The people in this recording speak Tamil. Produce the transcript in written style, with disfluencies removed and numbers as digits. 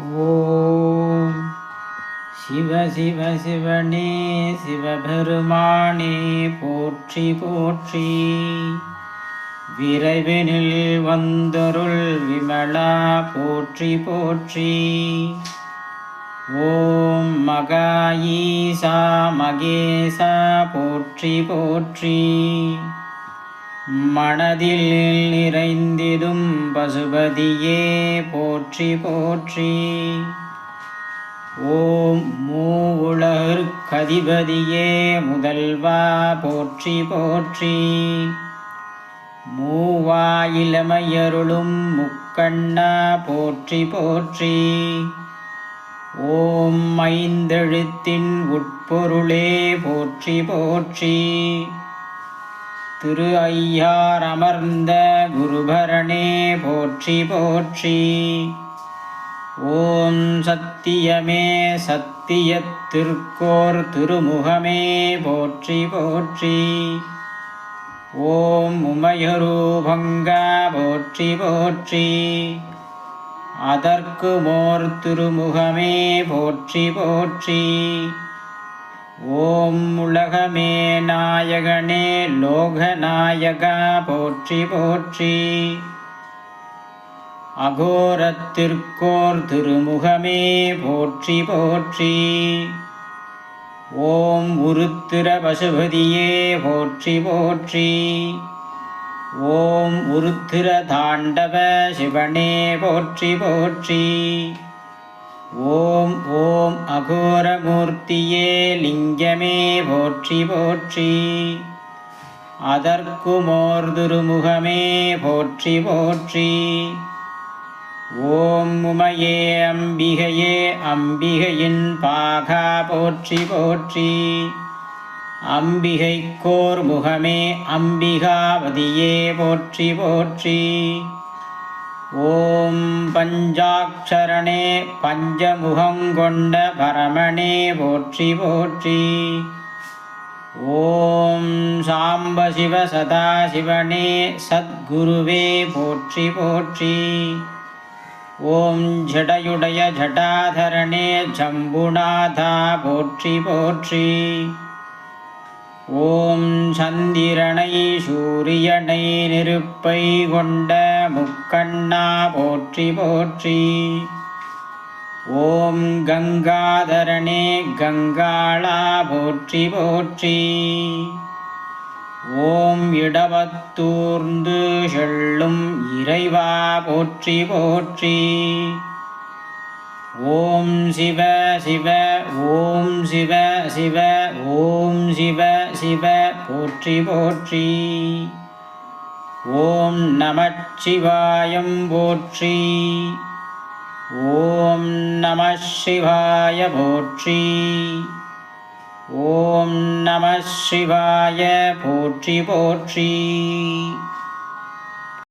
ஓம் சிவ சிவ சிவனே சிவபெருமானே போற்றி போற்றி. விரைவினில் வந்தருள் விமலா போற்றி போற்றி. ஓம் மகா ஈசா மகேசா போற்றி போற்றி. மனதில் நிறைந்திடும் பசுபதியே போற்றி போற்றி. ஓம் மூவுலகிற்கதிபதியே முதல்வா போற்றி போற்றி. மூவாயிலமையருளும் முக்கண்ணா போற்றி போற்றி. ஓம் ஐந்தெழுத்தின் உட்பொருளே போற்றி போற்றி. திரு ஐயார் அமர்ந்த குருபரனே போற்றி போற்றி. ஓம் சத்தியமே சத்தியத்திற்கோர் திருமுகமே போற்றி போற்றி. ஓம் உமையரூபங்கா போற்றி போற்றி. அதற்கு மோர் திருமுகமே போற்றி போற்றி. ஓம் உலகமே நாயகனே லோகநாயகா போற்றி போற்றி. அகோரத்திற்கோர் திருமுகமே போற்றி போற்றி. ஓம் உருத்திர பசுபதியே போற்றி போற்றி. ஓம் உருத்திர தாண்டவ சிவனே போற்றி போற்றி. ஓம் ஓம் அகோரமூர்த்தியே லிங்கமே போற்றி போற்றி. அதற்கு மோர் திருமுகமே போற்றி போற்றி. ஓம் உமையே அம்பிகையே அம்பிகையின் பாகா போற்றி போற்றி. அம்பிகைக்கோர் முகமே அம்பிகாவதியே போற்றி போற்றி. ஓம் பஞ்சாட்சரனே பஞ்சமுகங்கொண்ட பரமனே போற்றி போற்றி. ஓம் சாம்பசிவ சதாசிவனே சத்குருவே போற்றி போற்றி. ஓம் ஜடையுடைய ஜடாதரனே ஜம்புநாதா போற்றி போற்றி. ஓம் சந்திரனை சூரியனை நெருப்பை கொண்ட முக்கண்ணா போற்றி போற்றி. ஓம் கங்காதரனே கங்காளா போற்றி போற்றி. ஓம் இடவத்தூர்ந்து செல்லும் இறைவா போற்றி போற்றி. ஓம் சிவ சிவ ஓம் சிவ சிவ ஓம் சிவ சிவ போற்றி போற்றி. ஓம் நமச்சிவாயம் போற்றி. ஓம் நம சிவாய போற்றி. ஓம் நம சிவாய போற்றி போற்றி.